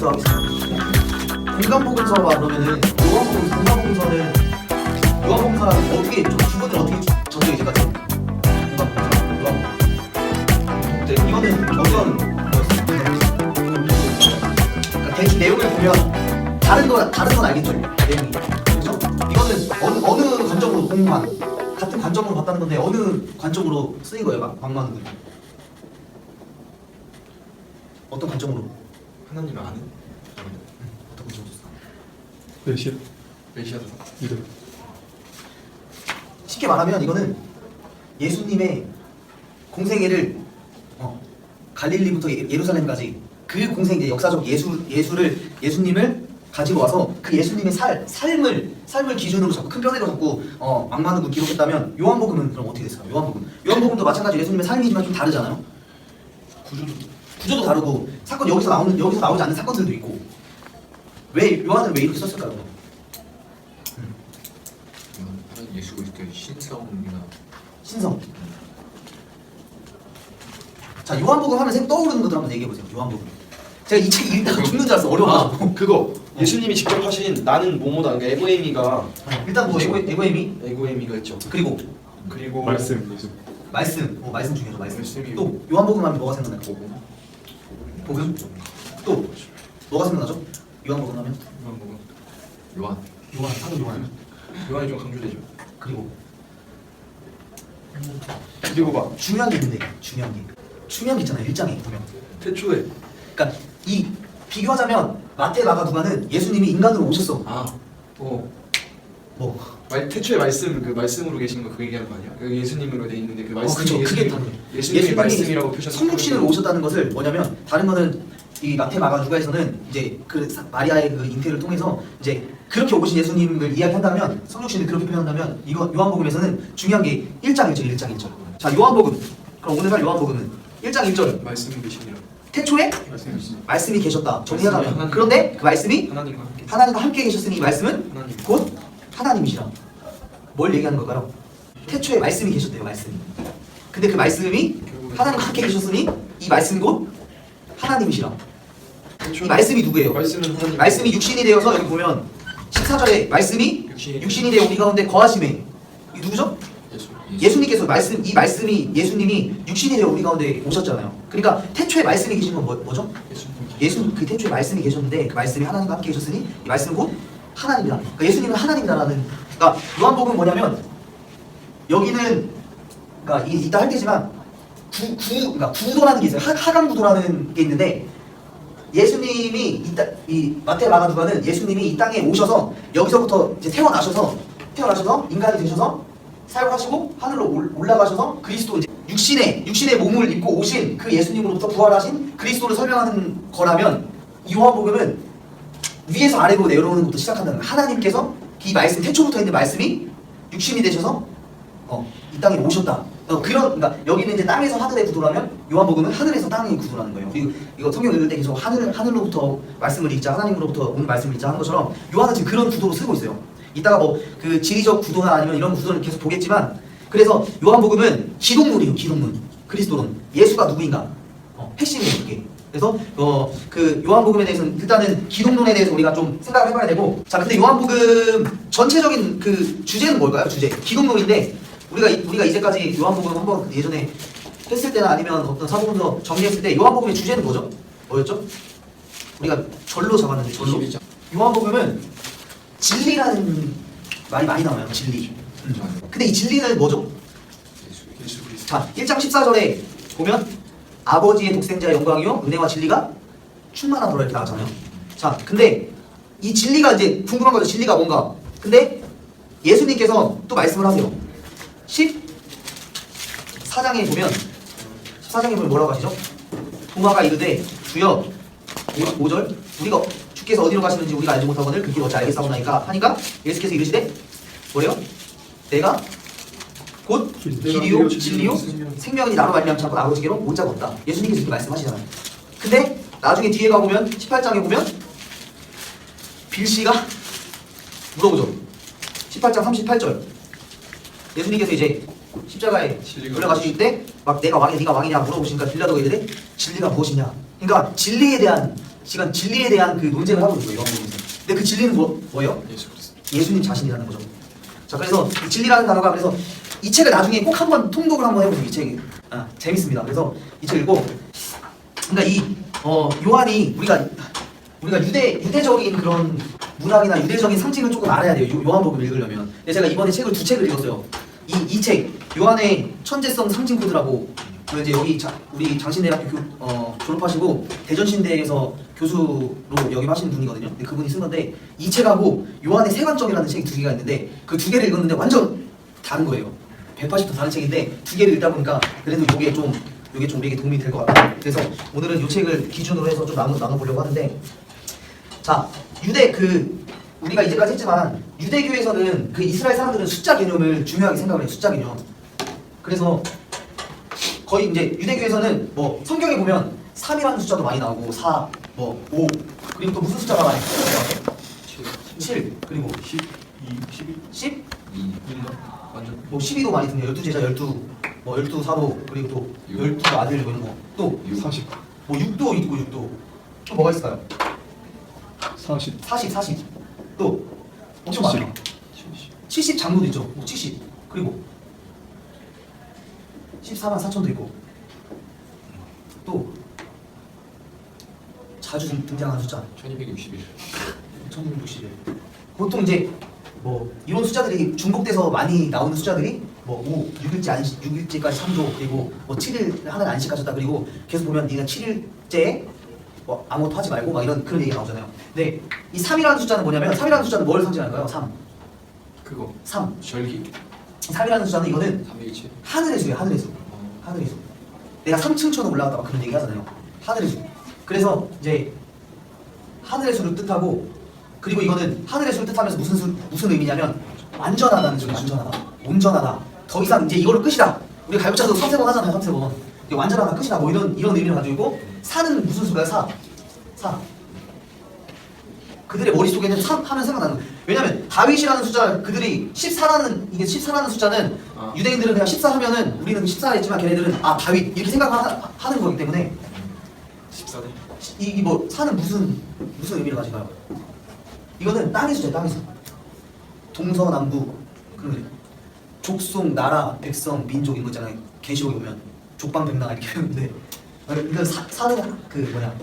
이거부터 하겠습니다. 공간복음서와 그러면은 공간복음서는 요한복음서랑 어떻게 주문을 어떻게 전제되지 같아요? 공간복음서. 네, 이거는 어떤 거였어요? 그러니까 대충 내용을 보면 다른 건 알겠죠? 내용이. 그렇죠? 이거는 어느 관점으로 공간 같은 관점으로 봤다는 건데 어느 관점으로 쓰인 거예요? 방만은 어떤 관점으로? 하나님을 아는? 어떤 관점으로 썼어? 메시아 메시아도 믿음. 쉽게 말하면 이거는 예수님의 공생애를 갈릴리부터 예루살렘까지 그 공생 이제 역사적 예수님을 가지고 와서 그 예수님의 삶을 기준으로 자꾸 큰 편으로 자꾸 악마누고 기록했다면 요한복음은 그럼 어떻게 됐을까요? 요한복음도 마찬가지로 예수님의 삶이지만 좀 다르잖아요. 구조도 다르고 사건 여기서 나오지 않는 사건들도 있고 왜 요한은 왜 이렇게 썼을까요? 하나님 예수 그리스도의 신성이나 신성. 자, 요한복음 하면 떠오르는 것들 한번 얘기해 보세요. 요한복음. 제가 이 책 읽다가 죽는 줄 알았어. 어려워가지고. 그거 예수님이 직접 하신 나는 뭐뭐다. 그러니까 에고에미가 일단 뭐 에고에미가 있죠. 그리고 말씀 예수. 말씀 중에서 말씀. 말씀이 또 요한복음 하면 뭐가 생각나요? 복음. 또 뭐가 생각나죠? 요한복음 하면 요한 요한이 좀 강조되죠. 그리고 봐. 중요한 게 있는데 중요한 게 있잖아요. 1장에 보면. 태초에 그러니까 이 비교하자면 마태, 마가, 누가는 예수님이 인간으로 오셨어. 태초에 말씀 그 말씀으로 계신 거 그 얘기하는 거 아니야? 그 예수님으로 돼 있는데 그 말씀이 그쵸. 그게 예수님이 말씀이라고 표현한 성육신으로 오셨다는 것을 뭐냐면 다른 거는 이 마태, 마가, 누가에서는 이제 그 마리아의 그 잉태를 통해서 이제 그렇게 오신 예수님을 이야기한다면 성육신을 그렇게 표현한다면 이거 요한복음에서는 중요한 게 1장 1절. 자, 요한복음. 그럼 오늘 할 요한복음은 1장 1절. 말씀이 계시니라. 태초에 말씀이 계셨다. 정리하자면. 그런데 그 말씀이 하나님과 함께 계셨으니 이 말씀은 하나님. 곧 하나님이시라. 뭘 얘기하는 걸까요? 태초에 말씀이 계셨대요. 말씀이. 근데 그 말씀이 하나님과 함께 계셨으니 이 말씀 곧 하나님이시라. 이 말씀이 누구예요? 말씀은 하나님. 말씀이 육신이 되어서 여기 보면 14절에 말씀이 육신이 되어 우리 가운데 거하심에 이 누구죠? 예수님께서 이 말씀이 예수님이 육신이 되어 우리 가운데 오셨잖아요. 그러니까 태초에 말씀이 계신 건 뭐죠? 그 태초에 말씀이 계셨는데 그 말씀이 하나님과 함께 계셨으니 이 말씀은 곧 하나님이다. 그러니까 예수님은 하나님이다라는. 그러니까 요한복음은 뭐냐면 여기는 그러니까 이따 할 때지만 그러니까 구도라는 게 있어요. 하강 구도라는 게 있는데 예수님이 이 마태, 마가, 누가는 예수님이 이 땅에 오셔서 여기서부터 이제 태어나셔서 인간이 되셔서 사역하시고 하늘로 올라가셔서 그리스도 이제 육신의 몸을 입고 오신 그 예수님으로부터 부활하신 그리스도를 설명하는 거라면 이 요한복음은 위에서 아래로 내려오는 것부터 시작한다는 거예요. 하나님께서 이 말씀 태초부터 있는 말씀이 육신이 되셔서 이 땅에 오셨다. 그러니까 여기는 이제 땅에서 하늘의 구도라면 요한복음은 하늘에서 땅의 구도라는 거예요. 그리고 이거 성경 읽을 때 계속 하늘로부터 말씀을 읽자, 하나님으로부터 오는 말씀을 읽자 하는 것처럼 요한은 지금 그런 구도로 쓰고 있어요. 이따가 뭐 그 지리적 구도나 아니면 이런 구도를 계속 보겠지만 그래서 요한복음은 기독론이에요. 기독론. 그리스도론. 예수가 누구인가? 핵심이에요. 그게. 그래서 그 요한복음에 대해서는 일단은 기독론에 대해서 우리가 좀 생각을 해봐야 되고 자 근데 요한복음 전체적인 그 주제는 뭘까요? 주제. 기독론인데 우리가 이제까지 요한복음 한번 예전에 했을 때나 아니면 어떤 사복음서 정리했을 때 요한복음의 주제는 뭐였죠? 우리가 절로 잡았는데 절로. 요한복음은 진리라는 말이 많이 나와요. 진리. 근데 이 진리는 뭐죠? 예수 그리스도. 자, 1장 14절에 보면 아버지의 독생자의 영광이요 은혜와 진리가 충만하더라 이렇게 나왔잖아요. 자, 근데 이 진리가 이제 궁금한 거죠. 진리가 뭔가. 근데 예수님께서 또 말씀을 하세요. 14장에 보면 뭐라고 하시죠? 도마가 이르되 주여 5절 우리가 주께서 어디로 가시는지 우리가 알지 못하거늘 그 길 어찌 알겠사오나이까 하니까 예수께서 이르시되 뭐래요? 내가 곧 길이요 진리요 생명이니 나로 말미암지 않고 아버지께로 온 자가 없다. 예수님께서 이렇게 말씀하시잖아요. 근데 나중에 뒤에 가보면 18장에 보면 빌시가 물어보죠. 18장 38절 예수님께서 이제 십자가에 올라가실 때 막 내가 왕이야 네가 왕이냐 물어보시니까 빌라도가 이르되 진리가 무엇이냐. 그러니까 진리에 대한 시간 진리에 대한 그 논쟁을 하고 있어요. 요한복음에서. 근데 그 진리는 뭐예요? 예수 그리스도. 예수님 자신이라는 거죠. 자, 그래서 이 진리라는 단어가 그래서 이 책을 나중에 꼭 한번 통독을 한번 해보세요. 이 책이 재밌습니다. 그래서 이 책 읽고 그러니까 이 요한이 우리가 유대적인 그런 문학이나 유대적인 상징을 조금 알아야 돼요. 요한복음을 읽으려면. 근데 제가 이번에 책을 두 책을 읽었어요. 이 책 요한의 천재성 상징 코드라고 그 이제 여기 우리 장신대학교 졸업하시고 대전신대에서 교수로 역임하시는 분이거든요. 근데 그분이 쓴 건데 이 책하고 요한의 세관점이라는 책이 두 개가 있는데 그 두 개를 읽었는데 완전 다른 거예요. 180도 다른 책인데 두 개를 읽다 보니까 그래도 이게 좀 우리에게 도움이 될 것 같아요. 그래서 오늘은 이 책을 기준으로 해서 좀 나눠보려고 하는데 자 우리가 이제까지 했지만 유대교에서는 그 이스라엘 사람들은 숫자 개념을 중요하게 생각을 해요. 숫자 개념. 그래서 거의 이제 유대교에서는 뭐 성경에 보면 3이라는 숫자도 많이 나오고 4, 5 그리고 또 무슨 숫자가 많이 나와요? 7 그리고 12, 12, 10? 2. 완전. 뭐 12도 많이 듭니다. 12제자 12 사도 그리고 또 12 아들 뭐 이런 거. 또 40. 뭐 6도 있고 6도. 또 뭐가 있을까요? 40. 또 엄청 70. 많아요. 70 장로도 있죠. 70. 그리고 14만 4천도 있고. 또 자주 등장하는 숫자 1261. 1261. 보통 이제 뭐 이런 숫자들이 중복돼서 많이 나오는 숫자들이 뭐 5, 6일째까지 3조 그리고 뭐 7일 하나를 안식하셨다 그리고 계속 보면 니가 7일째에 뭐 아무것도 하지 말고 막 이런 그런 얘기가 나오잖아요. 근데 이 3이라는 숫자는 뭐냐면 3이라는 숫자는 뭘 상징할까요? 3. 그거. 3. 절기. 3이라는 숫자는 이거는 317. 하늘의 수예요. 하늘의 수. 하늘의 수. 내가 3층천으로 올라갔다 막 그런 얘기 하잖아요. 하늘의 수. 그래서 이제 하늘의 수를 뜻하고 그리고 이거는 하늘의 수를 뜻하면서 무슨 의미냐면 완전하다는 뜻이에요. 완전하다. 온전하다. 더 이상 이제 이걸로 끝이다. 우리 가요차도 3세번 하잖아요. 3세번. 이게 완전하다 끝이다. 뭐 이런 의미를 가지고 있고 4는 무슨 수가요? 4. 그들의 머릿속에는 3 하면 생각나는 거예요. 왜냐면 다윗이라는 숫자 그들이 14라는 숫자는 유대인들은 그냥 14 하면은 우리는 14 했지만 걔네들은 다윗 이렇게 생각하는 거기 때문에 14대. 이 뭐 4는 무슨 의미를 가질까요? 이거는 땅의 숫자예요. 땅의 숫자. 동서남북 그런 거예요. 족속, 나라, 백성, 민족 이런 거 있잖아요. 계시록에 보면 족방백랑 이렇게 배우는데 이건 4는 그 뭐냐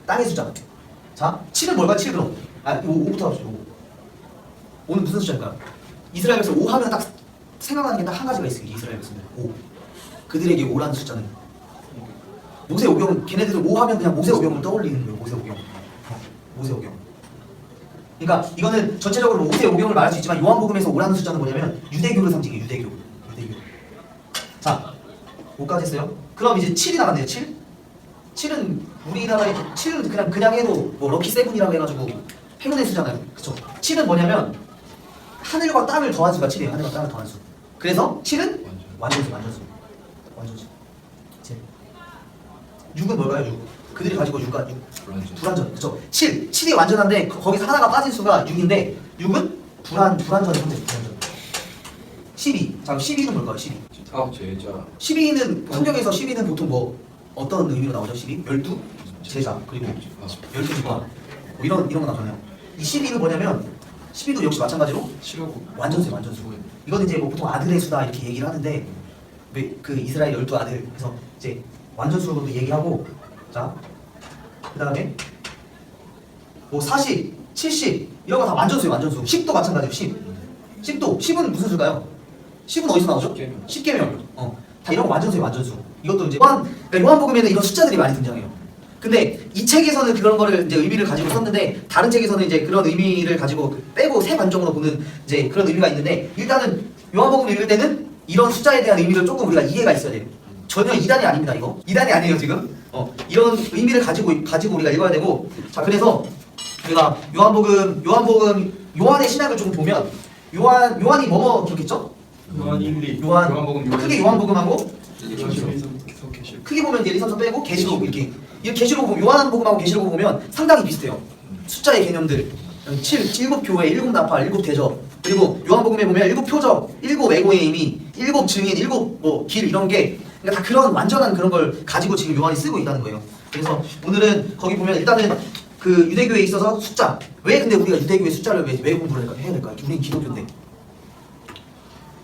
땅의 숫자. 자 7은 뭘까요? 7 그럼 5부터 합시다. 5는 무슨 숫자일까요? 이스라엘 백성 5 하면 딱 생각나는 게 딱 한 가지가 있어요. 이스라엘 백성들 5. 그들에게 5라는 숫자는 모세 오경 걔네들은 5 하면 그냥 모세 오경을 떠올리는 거예요. 모세 오경. 그러니까 이거는 전체적으로 모세 오경을 말할 수 있지만 요한복음에서 5라는 숫자는 뭐냐면 유대교를 상징해요. 유대교. 자 5까지 했어요. 그럼 이제 7이 나갔네요. 7은 우리나라에 7은 그냥 해도 뭐 럭키 세븐이라고 해가지고 행운의 수잖아요. 그쵸? 7은 뭐냐면 하늘과 땅을 더한 수가 7이에요. 하늘과 땅을 더한 수. 그래서 7은 완전수. 6은 뭘까요? 6. 그들이 가지고 6가 불완전. 그쵸? 7이 완전한데 거기서 하나가 빠진 수가 6인데 6은 불완전의 선택. 12. 자, 12는 뭘까요? 12. 제자. 12는 성경에서 12는 보통 뭐 어떤 의미로 나오죠? 12? 12? 제자 그리고 12지파 뭐 이런 거 나오잖아요. 이 12는 뭐냐면 12도 역시 마찬가지로 완전수. 이거는 이제 뭐 보통 아들의 수다 이렇게 얘기를 하는데 그 이스라엘 12아들 그래서 이제 완전수로도 얘기하고 자 그다음에 뭐 40, 70 이런 거 다 완전수예요. 완전수. 10도 마찬가지예요. 10도 10은 무슨 수일까요? 10은 어디서 나오죠? 10계명. 다 이런 거 완전수예요. 완전수. 이것도 이제 요한복음에는 이런 숫자들이 많이 등장해요. 근데 이 책에서는 그런 거를 이제 의미를 가지고 썼는데 다른 책에서는 이제 그런 의미를 가지고 빼고 세 관점으로 보는 이제 그런 의미가 있는데 일단은 요한복음 읽을 때는 이런 숫자에 대한 의미를 조금 우리가 이해가 있어야 돼요. 전혀 이단이 아닙니다. 이거 이단이 아니에요 지금. 이런 의미를 가지고 우리가 읽어야 되고 자 그래서 우리가 요한의 신약을 좀 보면 요한이 뭐뭐 기록했죠? 요한 1, 2. 요한복음 크게 요한복음하고 계시록. 크게 보면 예리선서 빼고 계시록 이렇게 계시록 보면 요한복음하고 계시록 보면 상당히 비슷해요. 숫자의 개념들 7 교회 7 나팔 7 대접 그리고 요한복음에 보면 7 표적 7 애고의 의미 7 증인 7 뭐 길 이런 게 그러니까 다 그런 완전한 그런 걸 가지고 지금 요한이 쓰고 있다는 거예요. 그래서 오늘은 거기 보면 일단은 그 유대교에 있어서 숫자. 왜 근데 우리가 유대교의 숫자를 왜 공부를 해야 될까요? 우리는 기독교인데.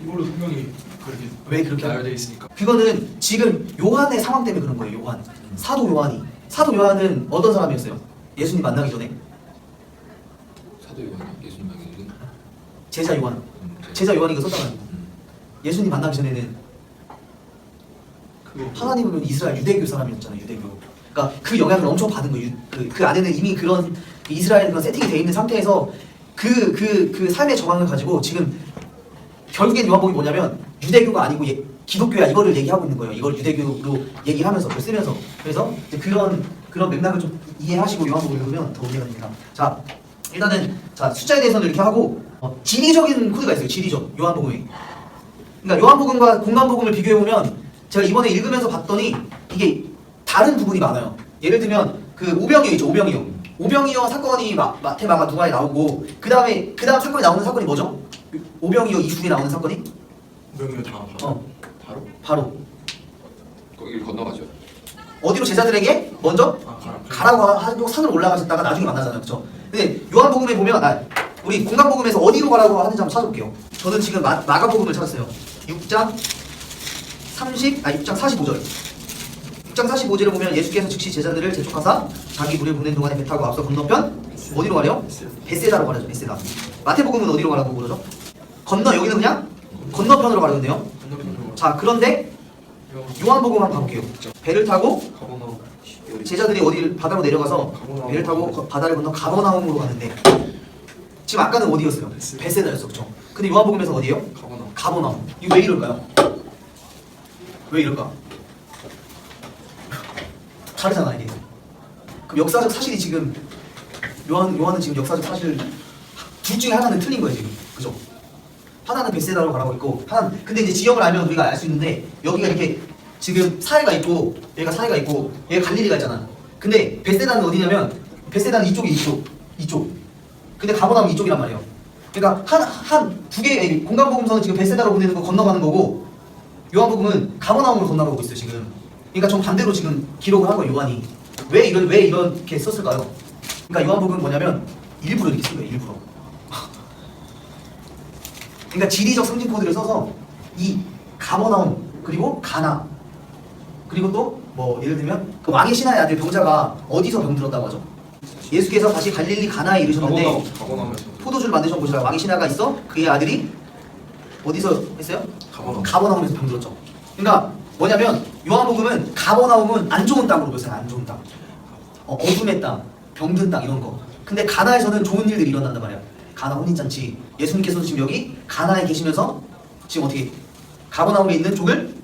이걸로 분명히 그렇게 왜 그렇게 나열되어 있으니까. 그거는 지금 요한의 상황 때문에 그런 거예요. 요한. 사도 요한은 어떤 사람이었어요? 예수님 만나기 전에 사도 요한이 예수님 만나기는 제자 요한. 제자 요한이가 썼잖아요. 예수님 만나기 전에는 하나님은 이스라엘 유대교 사람이었잖아요. 유대교. 그러니까 그 영향을 엄청 받은 거예요. 그 안에는 이미 그런 이스라엘 그런 세팅이 돼 있는 상태에서 그 삶의 정황을 가지고 지금 결국엔 요한복음이 뭐냐면 유대교가 아니고 기독교야 이거를 얘기하고 있는 거예요. 이걸 유대교로 얘기하면서 그걸 쓰면서 그래서 이제 그런 맥락을 좀 이해하시고 요한복음을 읽으면 더 이해가 됩니다. 자 일단은 자 숫자에 대해서는 이렇게 하고 지리적인 코드가 있어요. 지리적 요한복음에. 그러니까 요한복음과 공간복음을 비교해 보면 제가 이번에 읽으면서 봤더니 이게 다른 부분이 많아요. 예를 들면 그 오병이어 있죠. 오병이어 사건이 마태 마가 누가에 나오고 그 다음 사건이 나오는 사건이 뭐죠? 오병이어 이후에 나오는 사건이? 오병이어 다 바로 거기를 건너가죠. 어디로 제자들에게 먼저 가라고 하고 산으로 올라가셨다가 나중에 만나잖아요. 그렇죠? 근데 요한복음에 보면 우리 공간복음에서 어디로 가라고 하는지 한번 찾아볼게요. 저는 지금 마가복음을 찾았어요. 6장 45절. 6장 45절에 보면 예수께서 즉시 제자들을 재촉하사 자기 무리를 보낸 동안에 배 타고 앞서 건너편 어디로 가래요? 베세다로 가래죠. 베세다. 마태복음은 어디로 가라고 그러죠? 여기는 그냥 건너편으로 가려는데요. 자 그런데 요한복음 한번 가볼게요. 배를 타고 제자들이 어디 바다로 내려가서 배를 타고 바다를 건너 가버나움으로 가는데 지금 아까는 어디였어요? 베세다였어. 그렇죠? 근데 요한복음에서 어디예요? 가버나움. 이거 왜 이럴까요? 왜 이럴까? 다르잖아 이게. 그럼 역사적 사실이 지금 요한은 지금 역사적 사실 둘 중에 하나는 틀린 거예요 지금. 그죠? 하나는 베세다로 가라고 있고 근데 이제 지역을 알면 우리가 알 수 있는데 여기가 이렇게 지금 사해가 있고 얘가 갈릴리가 있잖아. 근데 베세다는 어디냐면 베세다는 이쪽. 근데 가버나움은 이쪽이란 말이에요. 그러니까 두 개의 공간복음서는 지금 베세다로 보내는 거 건너가는 거고 요한복음은 가버나움으로 건너가고 있어요 지금. 그러니까 좀 반대로 지금 기록을 한 거예요 요한이. 왜 이렇게 썼을까요? 그러니까 요한복음은 뭐냐면 일부러 이렇게 쓴 거예요. 일부러. 그러니까 지리적 상징 코드를 써서 이 가버나움 그리고 가나 그리고 또 뭐 예를 들면 그 왕의 신하의 아들 병자가 어디서 병들었다고 하죠? 예수께서 다시 갈릴리 가나에 이르셨는데 포도주를 만드셔 보시라. 왕의 신하가 있어 그의 아들이 어디서 했어요? 가버나움에서 병들었죠. 그러니까 뭐냐면 요한복음은 가버나움은 안 좋은 땅으로 보였어요. 안 좋은 땅. 어둠의 땅, 병든 땅 이런 거. 근데 가나에서는 좋은 일들이 일어난단 말이야. 가나 혼인잔치. 예수님께서도 지금 여기 가나에 계시면서 지금 어떻게 가버나움에 있는 종을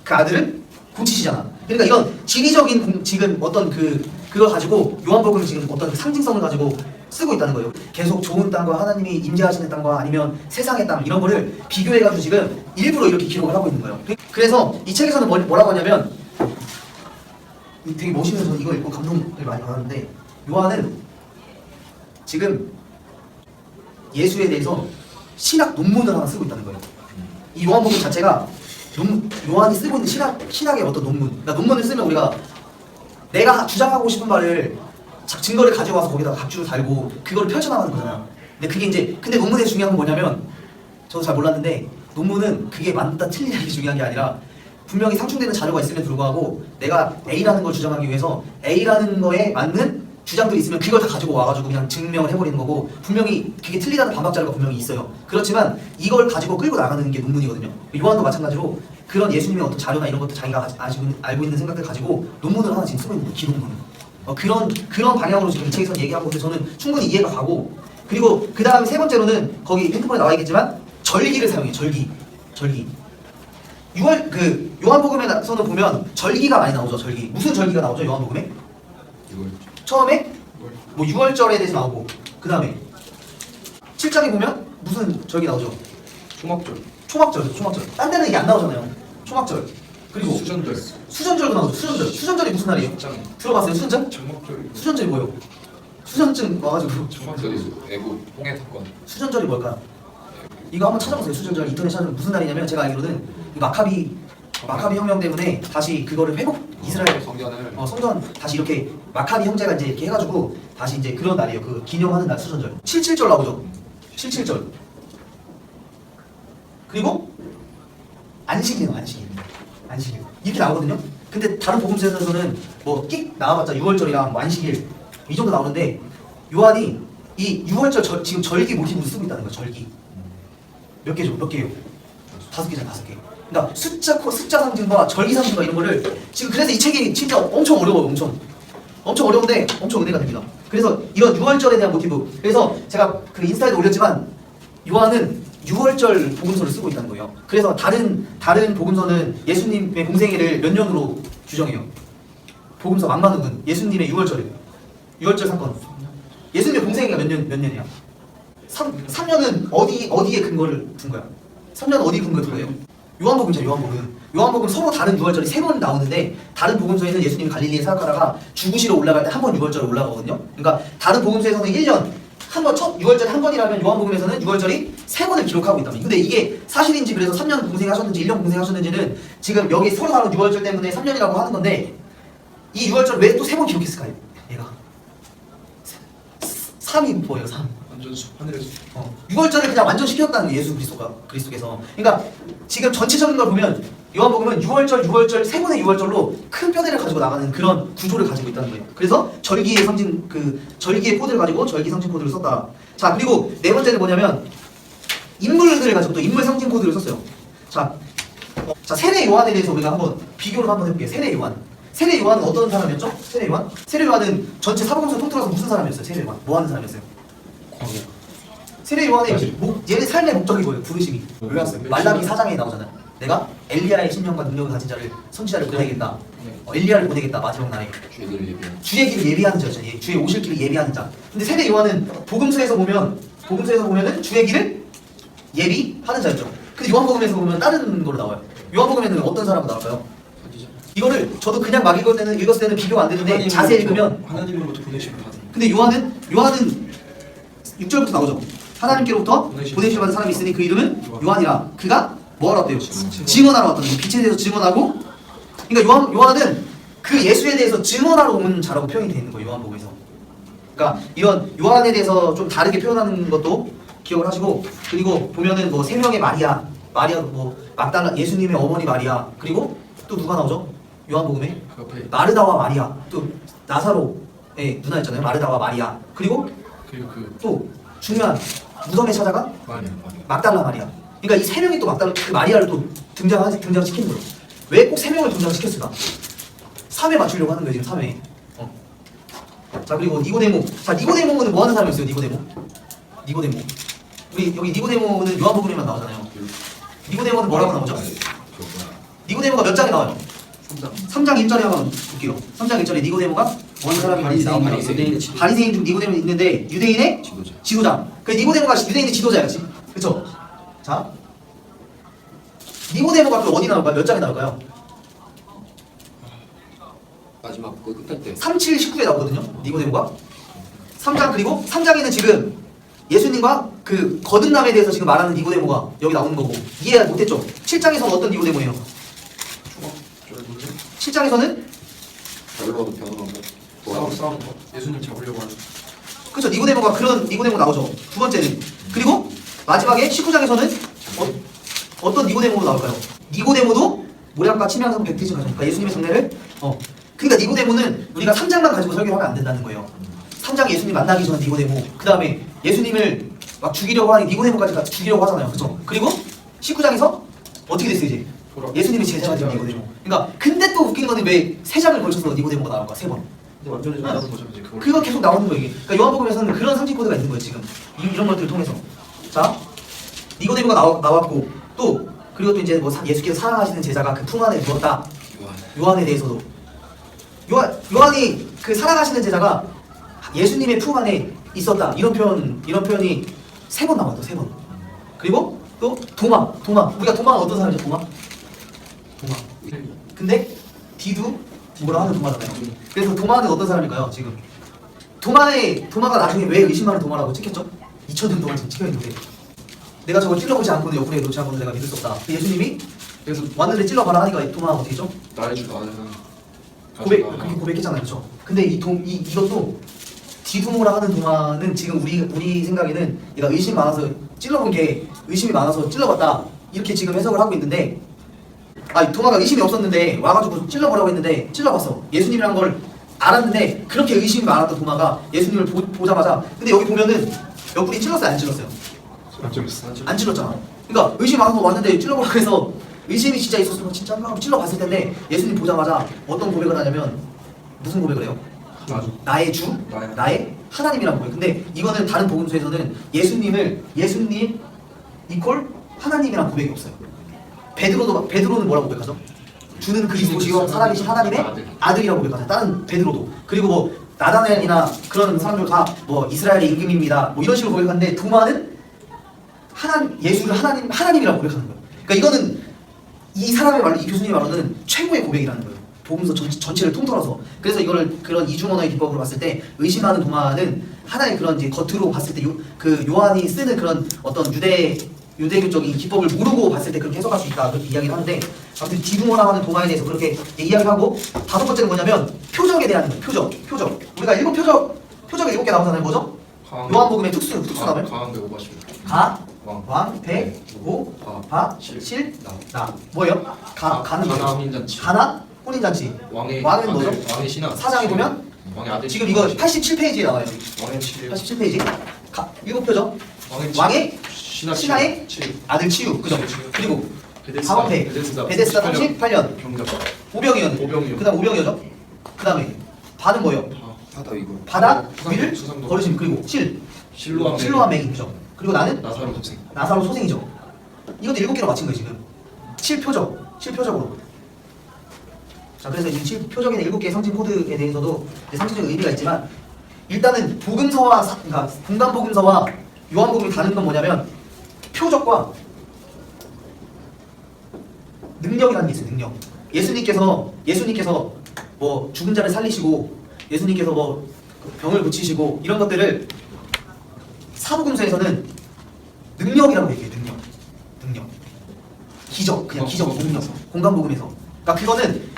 그 아들을 고치시잖아. 그러니까 이건 지리적인 지금 어떤 그걸 가지고 요한복음은 지금 어떤 상징성을 가지고 쓰고 있다는 거예요. 계속 좋은 땅과 하나님이 임재하시는 땅과 아니면 세상의 땅 이런 거를 비교해가지고 지금 일부러 이렇게 기록을 하고 있는 거예요. 그래서 이 책에서는 뭐라고 하냐면 되게 멋있는 저 이거 읽고 감동을 많이 받았는데 요한은 지금 예수에 대해서 신학 논문을 하나 쓰고 있다는 거예요. 이 요한복음 자체가 요한이 쓰고 있는 신학의 어떤 논문. 그러니까 논문을 쓰면 우리가 내가 주장하고 싶은 말을 증거를 가져와서 거기다가 각주를 달고 그걸 펼쳐나가는 거잖아요. 근데 논문의 중요한 건 뭐냐면 저도 잘 몰랐는데 논문은 그게 맞다 틀리다 게 중요한 게 아니라 분명히 상충되는 자료가 있음에도 불구하고 내가 A라는 걸 주장하기 위해서 A라는 거에 맞는 주장들이 있으면 그걸 다 가지고 와가지고 그냥 증명을 해버리는 거고 분명히 그게 틀리다는 반박 자료가 분명히 있어요. 그렇지만 이걸 가지고 끌고 나가는 게 논문이거든요. 요한도 마찬가지로 그런 예수님의 어떤 자료나 이런 것들 자기가 알고 있는 생각들 가지고 논문을 하나 지금 쓰고 있는 거예요. 기록문. 그런 방향으로 지금 이 책에서 얘기하고 있는데 저는 충분히 이해가 가고 그리고 그 다음 세 번째로는 거기 핸드폰에 나와 있겠지만 절기를 사용해요. 절기. 요한복음에서는 보면 절기가 많이 나오죠. 절기. 무슨 절기가 나오죠? 요한복음에? 처음에 뭐 6월절에 대해서 나오고 그 다음에 7장에 보면 무슨 절기 나오죠? 초막절. 딴 데는 이게 안 나오잖아요. 초막절. 그리고 수전절도 나오죠. 수전절이 무슨 날이에요? 들어봤어요? 수전절? 수전절이 뭐예요? 수전증 와가지고 애국 홍해 사건. 수전절이 뭘까요? 이거 한번 찾아보세요. 수전절 인터넷 찾으면 무슨 날이냐면 제가 알기로는 마카비 혁명 때문에 다시 그거를 이스라엘 성전을 성전 다시 이렇게 마카비 형제가 이제 이렇게 해가지고 다시 이제 그런 날이에요. 그 기념하는 날 수전절. 77절 나오죠. 77절. 그리고 안식이에요. 안식일. 이렇게 나오거든요. 근데 다른 복음서에서는 뭐 끽 나와봤자 6월절이랑 뭐 안식일 이 정도 나오는데 요한이 이 6월절 지금 절기 모티브로 쓰고 있다는 거예요. 절기. 몇 개죠? 몇 개예요? 5개잖아, 5개. 그러니까 숫자 상징과 절기 상징과 이런 거를 지금 그래서 이 책이 진짜 엄청 어려워요. 엄청 어려운데 엄청 은혜가 됩니다. 그래서 이런 6월절에 대한 모티브. 그래서 제가 그 인스타에도 올렸지만 요한은 6월절 복음서를 쓰고 있다는 거예요. 그래서 다른 복음서는 예수님의 공생애를 몇 년으로 규정해요. 복음서 만만욱은 예수님의 6월절 사건. 예수님의 공생애가 몇 년이야? 3년은 어디에 근거를 둔 거야? 3년은 어디 근거 둔 거예요? 요한복음이죠. 요한복음 서로 다른 6월절이 3번 나오는데 다른 복음서에는 예수님이 갈릴리에 사역하다가 죽으시러 올라갈 때 한 번 6월절에 올라가거든요. 그러니까 다른 복음서에서는 1년 한 번 첫 6월절에 한 번이라면 요한복음에서는 6월절이 3번을 기록하고 있다. 근데 이게 사실인지 그래서 3년 공생하셨는지 1년 공생하셨는지는 지금 여기 서로 다른 6월절 때문에 3년이라고 하는 건데 이 6월절 왜 또 3번 기록했을까요? 얘가 3이 뭐예요? 3. 완전 하늘에서 6월절을 그냥 완전 시켰다는 게 예수 그리스도께서. 그러니까 지금 전체적인 걸 보면 요한복음은 6월절 3번의 6월절로 큰 뼈대를 가지고 나가는 그런 구조를 가지고 있다는 거예요. 그래서 절기의 상징 절기의 코드를 가지고 절기 상징 코드를 썼다. 자, 그리고 네 번째는 뭐냐면 인물들을 가지고 또 인물 상징 코드를 썼어요. 자, 세례 요한에 대해서 우리가 한번 비교를 한번 해볼게요. 세례 요한은 어떤 사람이었죠? 세례 요한은 전체 사복음서 통틀어서 무슨 사람이었어요? 세례 요한 뭐 하는 사람이었어요? 세례 요한의 얘네 삶의 목적이 뭐예요? 부르심이. 말라기 4장에 나오잖아요. 내가 엘리야의 신령과 능력을 가진 자를 선지자를 보내겠다. 엘리야를 보내겠다. 마지막 날에 주의 길을 예비하는 자죠. 주의 오실 길을 예비하는 자. 근데 세례 요한은 복음서에서 보면은 주의 길을 예비하는 자였죠. 근데 요한복음에서 보면 다른 걸로 나와요. 요한복음에는 어떤 사람으로 나올까요? 이거를 저도 그냥 막 읽었을 때는 비교가 안 되는데 자세히 읽으면 하나님으로부터 보내심을 받은. 근데 요한은 6절부터 나오죠. 하나님께로부터 보내심을 받은 사람이 있으니 그 이름은 요한이라. 그가 뭐하러 왔대요? 증언하러 왔다는 거예요. 빛에 대해서 증언하고. 그러니까 요한은 그 예수에 대해서 증언하러 온 자라고 표현이 되어 있는 거예요. 요한복음에서. 그러니까 이런 요한에 대해서 좀 다르게 표현하는 것도 기억을 하시고. 그리고 보면은 뭐 3명의 마리아 뭐 막달라 예수님의 어머니 마리아, 그리고 또 누가 나오죠? 요한복음에 마르다와 마리아, 또 나사로의 누나 있잖아요. 마르다와 마리아. 그리고 또 중요한 무덤에 찾아간 막달라 마리아. 그러니까 이 3명이 또 막달라 그 마리아를 또 등장시키는 거예요. 왜 꼭 3명을 등장시켰을까? 3회 맞추려고 하는 거예요. 지금 3회. 자, 그리고 니고데모. 자, 니고데모는 뭐 하는 사람이었어요? 니고데모. 우리 여기 니고데모는 요한복음에만 나오잖아요. 니고데모는 뭐라고 나오죠? 니고데모가 몇 장에 나와요? 3장 1절에 한번 볼게요. 3장 1절에 니고데모가 뭐 하는 사람이 나옵니다. 바리새인 중 니고데모 있는데 유대인의 지도자. 그 니고데모가 유대인의 지도자야, 그렇지? 그렇죠? 자, 니고데모가 또 어디 나올까요? 몇 장에 나올까요? 마지막 그 끝날 때 3, 7, 19에 나오거든요. 니고데모가 3장. 그리고 3장에는 지금 예수님과 그 거듭남에 대해서 지금 말하는 니고데모가 여기 나오는 거고 이해 못했죠? 7장에서는 어떤 니고데모예요? 7장에서는 별로도 변호하고 싸우는 거. 예수님 잡으려고 하는. 그렇죠. 니고데모가 그런 니고데모 나오죠. 두 번째는. 그리고 마지막에 19장에서는 어떤 니고데모로 나올까요? 니고데모도 모략과 침향성 백태신 가정. 그러니까 예수님의 장례를 그러니까 니고데모는 우리가 3장만 가지고 설교를 하면 안 된다는 거예요. 3장 예수님 만나기 전에 니고데모, 그 다음에 예수님을 막 죽이려고 하니 니고데모까지 다 죽이려고 하잖아요. 그렇죠? 그리고 19장에서 어떻게 됐어요 이제? 예수님의 제자가 된 니고데모. 그러니까 근데 또 웃긴 거는 왜 3장을 걸쳐서 니고데모가 나올까? 3번. 근데 완전히 나오는 거죠 이제 그거 계속 나오는 거예요. 이게. 그러니까 요한복음에서는 그런 상징 코드가 있는 거예요 지금. 이런 것들을 통해서. 자, 니고데모가 나왔고 또 그리고 또 이제 뭐 예수께서 사랑하시는 제자가 그 품 안에 누웠다. 요한에 대해서도 요한이 그 사랑하시는 제자가 예수님의 품 안에 있었다. 이런 표현이 3번 나왔죠. 3번. 그리고 또 도마. 우리가 도마가 어떤 사람이죠? 도마. 근데 디도 뭐라 하는 도마잖아요. 그래서 도마는 어떤 사람일까요? 지금 도마가 나중에 왜 의심하는 도마라고 찍혔죠? 2000년 동안 지금 찍혀있는데 내가 저걸 찔러보지 않고는 옆구리에 놓지 않고는 내가 믿을 수 없다. 예수님이 그래서 왔는데 찔러봐라 하니까 도마가 어떻게 했죠? 나의 주 나는 그렇게 고백했잖아요. 그렇죠? 근데 이것도 디두모라 하는 동화는 지금 우리 생각에는 얘가 의심 많아서 찔러본 게 의심이 많아서 찔러봤다 이렇게 지금 해석을 하고 있는데 동화가 의심이 없었는데 와가지고 찔러보라고 했는데 찔러봤어. 예수님이란 걸 알았는데 그렇게 의심이 많았던 동화가 예수님을 보자마자 근데 여기 보면은 몇 분이 찔렀어요 안 찔렀어요? 안 찔렀잖아. 그러니까 의심 많아서 왔는데 찔러보라고 해서 의심이 진짜 있었으면 진짜 하고 찔러봤을 텐데 예수님 보자마자 어떤 고백을 하냐면 무슨 고백을 해요? 나의 주, 나의 하나님이란 고백. 근데 이거는 다른 복음서에서는 예수님 이퀄 하나님이란 고백이 없어요. 베드로는 뭐라고 고백하죠? 주는 그리스도시요 살아계신 하나님의 아들이라고 고백하죠. 다른 베드로도. 그리고 뭐 나다나엘이나 그런 사람들 다 뭐 이스라엘의 임금입니다. 뭐 이런 식으로 고백하는데 도마는 예수를 하나님이라고 고백하는 거예요. 그러니까 이거는 이 사람의 말로 이 교수님의 말로는 최고의 고백이라는 거예요. 복음서 전체를 통틀어서. 그래서 이거를 그런 이중 언어의 기법으로 봤을 때 의심하는 도마는 하나의 그런 이제 겉으로 봤을 때 그 요한이 쓰는 그런 어떤 유대교적인 기법을 모르고 봤을 때 그렇게 해석할 수 있다 그렇게 이야기를 하는데 아무튼 디두모라 하는 동화에 대해서 그렇게 이야기하고 다섯 번째는 뭐냐면 표적에 대한 거예요. 표적. 우리가 표적이 7개 나오잖아요. 뭐죠? 요한복음의 특수나물 강한 배 오바십 왕, 배, 오, 바, 실, 나. 뭐예요? 가는 가나 뭐예요? 혼인잔치. 가나 혼인잔치. 왕의 뭐죠? 왕의 신하. 사장에 보면 왕의 아들. 지금 이거 87페이지에 나와요. 왕의 7. 87페이지. 7표죠. 왕의 신하의 아들 치유. 그죠? 그리고 방언패. 베데스다 38년. 경작. 오병이어. 그다음 오병이어죠. 그다음에 바는 뭐예요? 바다 이거. 바다 위를 걸으심. 그리고 실로암 맹이죠. 그리고 나는 나사로 소생이죠. 이것도 7개로 맞힌 거예요 지금. 7표적으로. 자 그래서 이 7표적인 7개의 상징 코드에 대해서도 상징적 의미가 있지만 일단은 그러니까 분간복음서와 요한복음이 다른 건 뭐냐면 표적과 능력이라는 게 있어요. 능력. 예수님께서 뭐 죽은 자를 살리시고 예수님께서 뭐 병을 고치시고 이런 것들을 사복음서에서는 능력이라고 얘기해요. 능력. 기적, 그냥 기적, 능력. 공간복음에서. 그러니까 그거는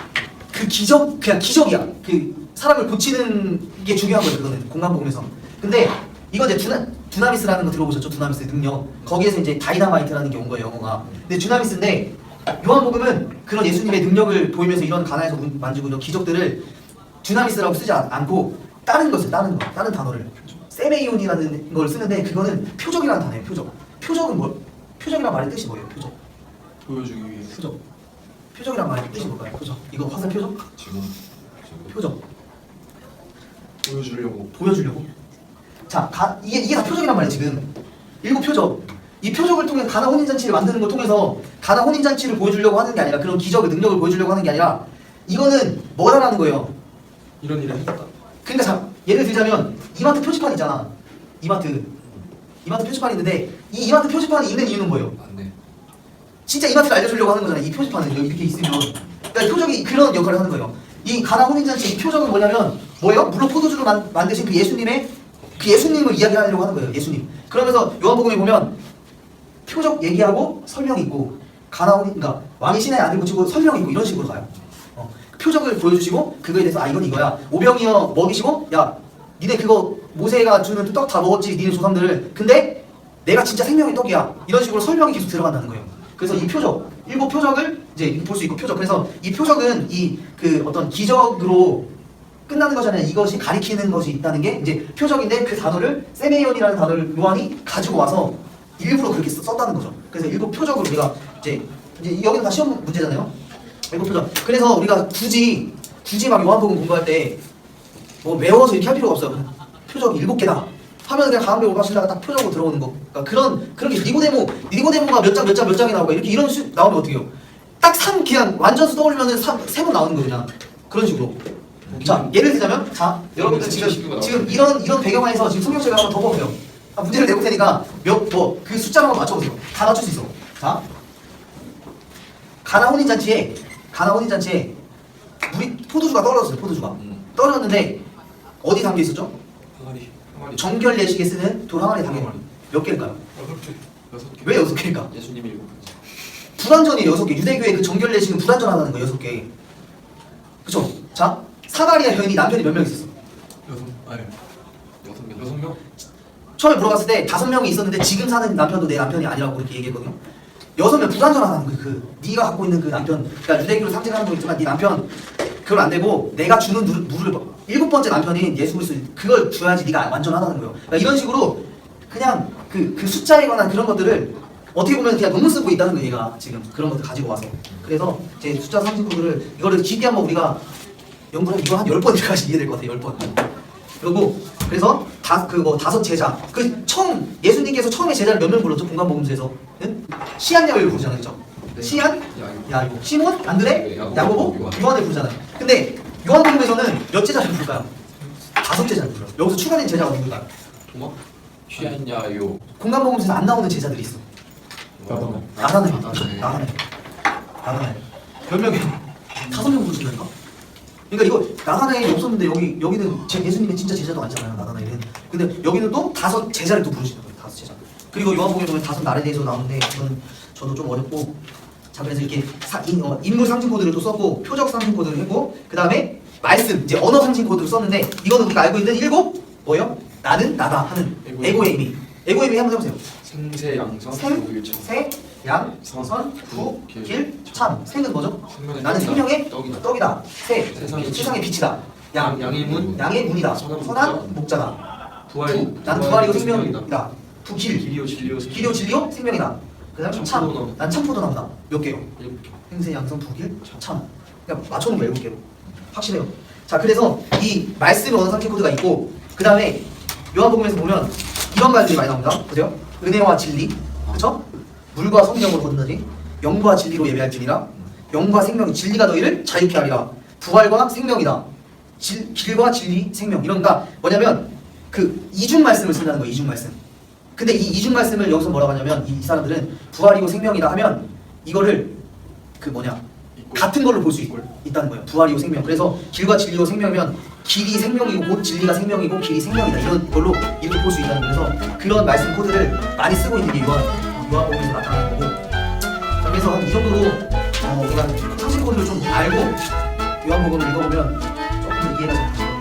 그 기적, 그냥 기적이야. 그 사람을 고치는 게 중요한 거예요. 그거는 공간복음에서. 근데 이거 이제 두나미스라는 거 들어보셨죠? 두나미스의 능력. 거기에서 이제 다이나마이트라는 게 온 거예요, 영어가. 근데 두나미스인데 요한복음은 그런 예수님의 능력을 보이면서 이런 가나에서 만지고 이런 기적들을 두나미스라고 쓰지 않고 다른 단어를 세메이온이라는 걸 쓰는데 그거는 표적이라는 단어예요. 표적은 뭘? 표적이란 말의 뜻이 뭐예요? 보여주기 위해. 표적이란 말의 뜻이 뭘까요? 이거 화살 표적? 표적. 보여주려고. 자, 이게 다 표적이란 말이에요. 지금 7표적. 이 표적을 통해 가나 혼인잔치를 만드는 걸 통해서 가나 혼인잔치를 보여주려고 하는 게 아니라 그런 기적의 능력을 보여주려고 하는 게 아니라 이거는 뭐라는 거예요? 이런 일을 했다. 그러니까 자, 예를 들자면 이마트 표지판 있잖아. 이마트 표지판이 있는데 이 이마트 표지판이 있는 이유는 뭐예요? 안돼. 진짜 이마트를 알려주려고 하는 거잖아. 이 표지판은 이렇게 있으면 그러니까 표적이 그런 역할을 하는 거예요. 이 가나 혼인잔치 이 표적은 뭐냐면 뭐예요? 물로 포도주로 만드신 그 예수님을 이야기하려고 하는 거예요. 예수님. 그러면서 요한복음에 보면 표적 얘기하고 설명이 있고 그러니까 왕이 신의 아들 고치고 설명이 있고 이런 식으로 가요. 표적을 보여주시고 그거에 대해서 이건 이거야. 오병이어 먹이시고 야 니네 그거 모세가 주는 떡 다 먹었지 니네 조상들을. 근데 내가 진짜 생명의 떡이야. 이런 식으로 설명이 계속 들어간다는 거예요. 그래서 이 표적 7표적을 이제 볼 수 있고 표적. 그래서 이 표적은 그 어떤 기적으로 끝나는 것이 아니라 이것이 가리키는 것이 있다는 게 이제 표적인데 그 단어를 세메이온이라는 단어를 요한이 가지고 와서 일부러 그렇게 썼다는 거죠. 그래서 7표적으로 우리가 이제 여기는 다 시험 문제잖아요. 7표적. 그래서 우리가 굳이 막 요한복음 공부할 때 뭐 외워서 이렇게 할 필요가 없어요. 표적 7개다 하면 그냥 가운데 오가시다가 딱 표적으로 들어오는 거. 그러니까 그렇게 니고데모가 몇 장이 나오고 이런 나오면 어떻게 해요? 딱 3 그냥 완전 수 떠올리면은 3번 나오는 거 그냥 그런 식으로. 자 예를 들자면 여러분들 지금 이런 배경 안에서 지금 성경책을 한번 더 보세요. 문제를 내볼 테니까 그 숫자를 한번 맞춰보세요. 다 맞출 수 있어. 자 가나 혼인잔치에 물이 포도주가 떨어졌어요. 떨어졌는데 어디 담겨 있었죠? 항아리. 정결 예식에 쓰는 돌 항아리에 담겨 있는 몇 개일까요? 6개. 왜 6개일까? 예수님이 7개. 불완전이 6개. 유대교의 그 정결 예식은 불완전하다는 거 6개. 그쵸? 자 사마리아 여인이 남편이 몇 명 있었어? 6명? 처음에 물어봤을 때 5명이 있었는데 지금 사는 남편도 내 남편이 아니라고 그렇게 얘기했거든요. 6명 불완전하다는 거예요. 네가 갖고 있는 그 남편, 그러니까 유대교를 상징하는 거 있지만 네 남편 그건 안 되고 내가 주는 누를 7번째 남편인 예수 그리스도 그걸 줘야지 네가 완전하다는 거예요. 그러니까 이런 식으로 그냥 그 숫자에 관한 그런 것들을 어떻게 보면 그냥 논문 쓰고 있다는 거예요. 얘가 지금 그런 것들 가지고 와서. 그래서 제 숫자 상징 코드를 이거를 깊이 한번 우리가 연구를 이거 한 10번까지 이해될 것 같아요. 10번. 그리고 그래서 다섯 제자 처음 예수님께서 처음에 제자를 몇 명 불렀죠? 공간복음서에서 시안야를 부르잖아요, 그죠? 네. 시안, 야고, 시몬, 안드레, 야고보, 야고보, 요한을 부르잖아요. 근데 요한복음에서는 몇 제자를 부를까요? 5 제자를 불러요. 여기서 추가된 제자가 누굴까요? 도마? 취한야요. 공간복음서에서 안 나오는 제자들이 있어. 나가네. 몇 명이야? 5명 부르신다니까? 그러니까 이거 나가나에 없었는데 여기는 예수님의 진짜 제자도 아니잖아요. 나가나에는. 근데 여기는 또 5 제자를 또 부르시는 거예요. 5 제자. 그리고 요한복음에 보면 5 날에 대해서 나오는데 이건 저도 좀 어렵고 자 그래서 이렇게 인물 상징 코드를 또 썼고 표적 상징 코드를 했고 그 다음에 말씀 이제 언어 상징 코드를 썼는데 이거는 우리가 알고 있는 7 뭐예요? 나는 나다 하는 에고의 의미. 에고의 의미 한번 해보세요. 생세 양선 생, 세, 양, 선, 구, 길, 참. 생은 뭐죠? 나는 생명의 떡이다. 세, 세상의 빛이다. 양, 양의 문, 양의 문이다. 선한 목자다. 나는 부활이고 생명이다. 길, 길이요 진리요 길이요 진리요 생명이다. 그 다음 참, 난 참포도나무다. 몇 개요? 7개. 생세, 양선, 부길, 참. 그냥 맞춰놓은 거 7개로. 확실해요. 자, 그래서 이 말씀의 언어 상징 코드가 있고 그 다음에 요한복음에서 보면 이런 말들이 많이 나옵니다. 보세요. 은혜와 진리, 그렇죠? 물과 성령으로 건너지. 영과 진리로 예배할지니라. 영과 생명이 진리가 너희를 자유케 하리라. 부활과 생명이다. 길과 진리, 생명. 이런가 뭐냐면 그 이중 말씀을 쓴다는 거예요. 이중 말씀. 근데 이 이중 말씀을 여기서 뭐라고 하냐면 이 사람들은 부활이고 생명이다 하면 이거를 같은 걸로 볼 수 있다는 거예요. 부활이고 생명. 그래서 길과 진리고 생명이면 길이 생명이고 곧 진리가 생명이고 길이 생명이다. 이런 걸로 이렇게 볼 수 있다는 거예요. 그래서 그런 말씀 코드를 많이 쓰고 있는 게 요한복음에서 나타나는 거고. 자, 그래서 이 정도로 우리가 상식 코드를 좀 알고 요한복음을 읽어보면 조금 더 이해가 좀 되실